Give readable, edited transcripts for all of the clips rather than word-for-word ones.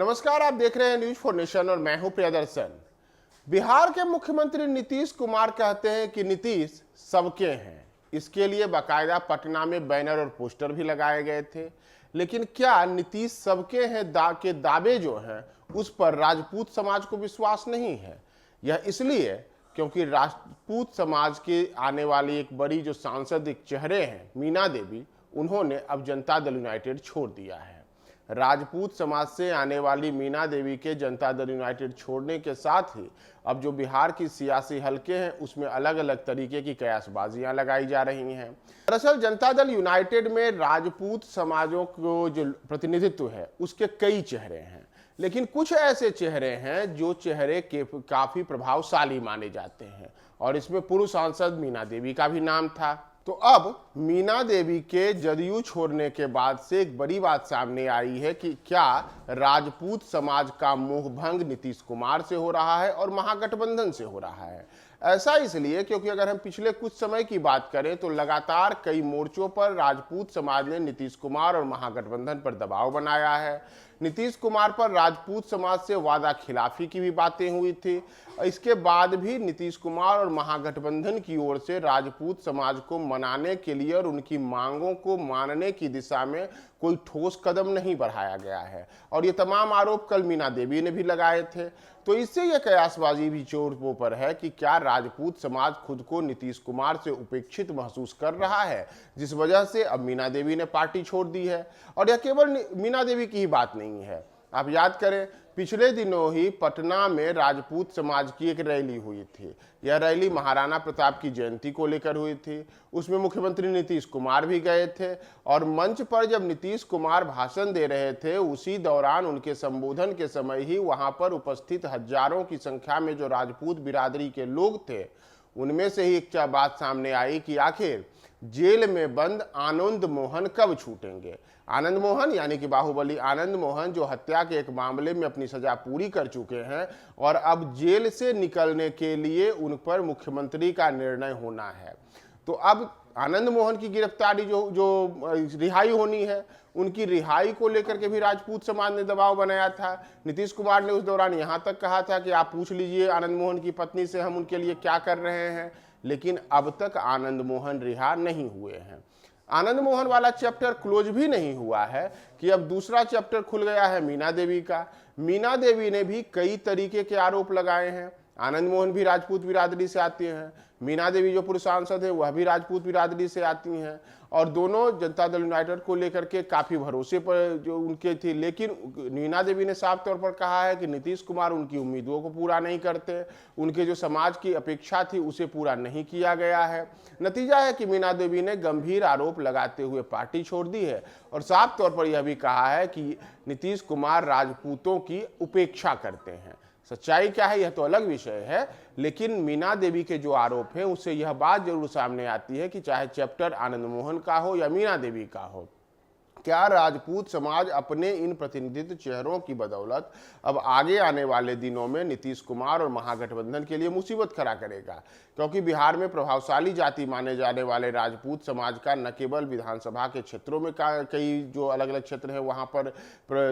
नमस्कार, आप देख रहे हैं न्यूज फॉर नेशन और मैं हूं प्रियदर्शन। बिहार के मुख्यमंत्री नीतीश कुमार कहते हैं कि नीतीश सबके हैं। इसके लिए बाकायदा पटना में बैनर और पोस्टर भी लगाए गए थे। लेकिन क्या नीतीश सबके हैं के दावे जो हैं उस पर राजपूत समाज को विश्वास नहीं है? यह इसलिए क्योंकि राजपूत समाज के आने वाली एक बड़ी जो सांसदिक चेहरे हैं मीना देवी, उन्होंने अब जनता दल यूनाइटेड छोड़ दिया है। राजपूत समाज से आने वाली मीना देवी के जनता दल यूनाइटेड छोड़ने के साथ ही अब जो बिहार की सियासी हलके हैं उसमें अलग अलग तरीके की कयासबाजियां लगाई जा रही हैं। दरअसल जनता दल यूनाइटेड में राजपूत समाजों को जो प्रतिनिधित्व है उसके कई चेहरे हैं, लेकिन कुछ ऐसे चेहरे हैं जो चेहरे के काफी प्रभावशाली माने जाते हैं और इसमें पूर्व सांसद मीना देवी का भी नाम था। तो अब मीना देवी के जदयू छोड़ने के बाद से एक बड़ी बात सामने आई है कि क्या राजपूत समाज का मोहभंग नीतीश कुमार से हो रहा है और महागठबंधन से हो रहा है। ऐसा इसलिए क्योंकि अगर हम पिछले कुछ समय की बात करें तो लगातार कई मोर्चों पर राजपूत समाज ने नीतीश कुमार और महागठबंधन पर दबाव बनाया है। नीतीश कुमार पर राजपूत समाज से वादा खिलाफी की भी बातें हुई थी। इसके बाद भी नीतीश कुमार और महागठबंधन की ओर से राजपूत समाज को मनाने के लिए और उनकी मांगों को मानने की दिशा में कोई ठोस कदम नहीं बढ़ाया गया है और ये तमाम आरोप कल मीना देवी ने भी लगाए थे। तो इससे यह कयासबाजी भी चोरों पर है कि क्या राजपूत समाज खुद को नीतीश कुमार से उपेक्षित महसूस कर रहा है, जिस वजह से अब मीना देवी ने पार्टी छोड़ दी है। और यह केवल मीना देवी की ही बात नहीं है। आप याद करें, पिछले दिनों ही पटना में राजपूत समाज की एक रैली हुई थी। यह रैली महाराणा प्रताप की जयंती को लेकर हुई थी। उसमें मुख्यमंत्री नीतीश कुमार भी गए थे और मंच पर जब नीतीश कुमार भाषण दे रहे थे उसी दौरान उनके संबोधन के समय ही वहां पर उपस्थित हजारों की संख्या में जो राजपूत बिरादरी के लोग थे उनमें से ही एक बात सामने आई कि आखिर जेल में बंद आनंद मोहन कब छूटेंगे। आनंद मोहन यानी कि बाहुबली आनंद मोहन जो हत्या के एक मामले में अपनी सजा पूरी कर चुके हैं और अब जेल से निकलने के लिए उन पर मुख्यमंत्री का निर्णय होना है। तो अब आनंद मोहन की गिरफ्तारी जो रिहाई होनी है, उनकी रिहाई को लेकर के भी राजपूत समाज ने दबाव बनाया था। नीतीश कुमार ने उस दौरान यहां तक कहा था कि आप पूछ लीजिए आनंद मोहन की पत्नी से हम उनके लिए क्या कर रहे हैं, लेकिन अब तक आनंद मोहन रिहा नहीं हुए हैं। आनंद मोहन वाला चैप्टर क्लोज भी नहीं हुआ है कि अब दूसरा चैप्टर खुल गया है मीना देवी का। मीना देवी ने भी कई तरीके के आरोप लगाए हैं। आनंद मोहन भी राजपूत बिरादरी से आती हैं, मीना देवी जो पूर्व सांसद है वह भी राजपूत बिरादरी से आती हैं और दोनों जनता दल यूनाइटेड को लेकर के काफी भरोसे पर जो उनके थे। लेकिन मीना देवी ने साफ तौर पर कहा है कि नीतीश कुमार उनकी उम्मीदों को पूरा नहीं करते, उनके जो समाज की अपेक्षा थी उसे पूरा नहीं किया गया है। नतीजा है कि मीना देवी ने गंभीर आरोप लगाते हुए पार्टी छोड़ दी है और साफ तौर पर यह भी कहा है कि नीतीश कुमार राजपूतों की उपेक्षा करते हैं। सच्चाई क्या है यह तो अलग विषय है, लेकिन मीना देवी के जो आरोप हैं उससे यह बात जरूर सामने आती है कि चाहे चैप्टर आनंद मोहन का हो या मीना देवी का हो, क्या राजपूत समाज अपने इन प्रतिनिधित्व चेहरों की बदौलत अब आगे आने वाले दिनों में नीतीश कुमार और महागठबंधन के लिए मुसीबत खड़ा करेगा। क्योंकि बिहार में प्रभावशाली जाति माने जाने वाले राजपूत समाज का न केवल विधानसभा के क्षेत्रों में कई जो अलग अलग क्षेत्र हैं वहां पर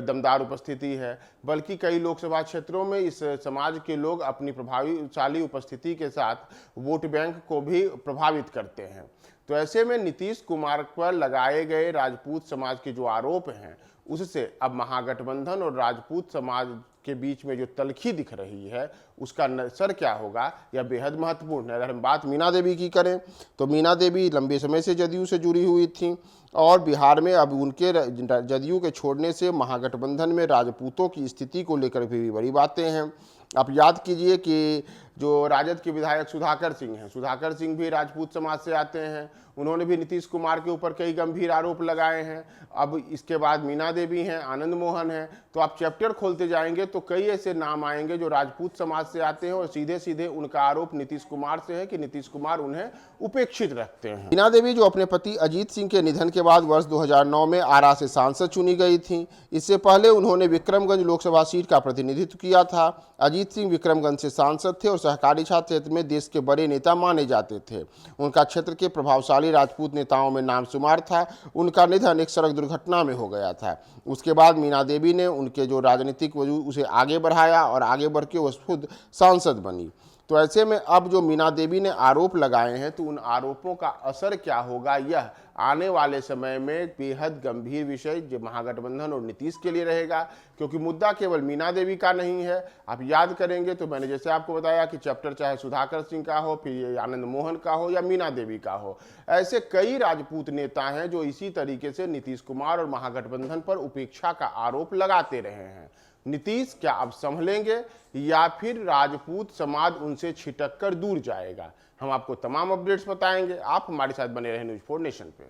दमदार उपस्थिति है, बल्कि कई लोकसभा क्षेत्रों में इस समाज के लोग अपनी प्रभावशाली उपस्थिति के साथ वोट बैंक को भी प्रभावित करते हैं। तो ऐसे में नीतीश कुमार पर लगाए गए राजपूत समाज के जो आरोप हैं उससे अब महागठबंधन और राजपूत समाज के बीच में जो तलखी दिख रही है उसका असर क्या होगा यह बेहद महत्वपूर्ण है। अगर हम बात मीना देवी की करें तो मीना देवी लंबे समय से जदयू से जुड़ी हुई थी और बिहार में अब उनके जदयू के छोड़ने से महागठबंधन में राजपूतों की स्थिति को लेकर भी बड़ी बातें हैं। आप याद कीजिए कि जो राजद के विधायक सुधाकर सिंह हैं, सुधाकर सिंह भी राजपूत समाज से आते हैं, उन्होंने भी नीतीश कुमार के ऊपर कई गंभीर आरोप लगाए हैं। अब इसके बाद मीना देवी हैं, आनंद मोहन हैं, तो आप चैप्टर खोलते जाएंगे तो कई ऐसे नाम आएंगे जो राजपूत समाज से आते हैं और सीधे सीधे उनका आरोप नीतीश कुमार से है कि नीतीश कुमार उन्हें उपेक्षित रखते हैं। मीना देवी जो अपने पति अजीत सिंह के निधन के बाद वर्ष 2009 में आरा से सांसद चुनी गई थी। इससे पहले उन्होंने विक्रमगंज लोकसभा सीट का प्रतिनिधित्व किया था। अजीत सिंह विक्रमगंज से सांसद थे और सहकारी क्षेत्र में देश के बड़े नेता माने जाते थे। उनका क्षेत्र के प्रभावशाली राजपूत नेताओं में नाम शुमार था। उनका निधन एक सड़क दुर्घटना में हो गया था। उसके बाद मीना देवी ने उनके जो राजनीतिक वजूद उसे आगे बढ़ाया और आगे बढ़ के वो खुद सांसद बनी। तो ऐसे में अब जो मीना देवी ने आरोप लगाए हैं, तो उन आरोपों का असर क्या होगा, यह आने वाले समय में बेहद गंभीर विषय जो महागठबंधन और नीतीश के लिए रहेगा, क्योंकि मुद्दा केवल मीना देवी का नहीं है। आप याद करेंगे तो मैंने जैसे आपको बताया कि चैप्टर चाहे सुधाकर सिंह का हो, फिर ये आनंद मोहन का हो या मीना देवी का हो, ऐसे कई राजपूत नेता हैं जो इसी तरीके से नीतीश कुमार और महागठबंधन पर उपेक्षा का आरोप लगाते रहे हैं। नीतीश क्या अब संभलेंगे या फिर राजपूत समाज उनसे छिटक कर दूर जाएगा? हम आपको तमाम अपडेट्स बताएंगे। आप हमारे साथ बने रहे न्यूज़ 4 नेशन पे।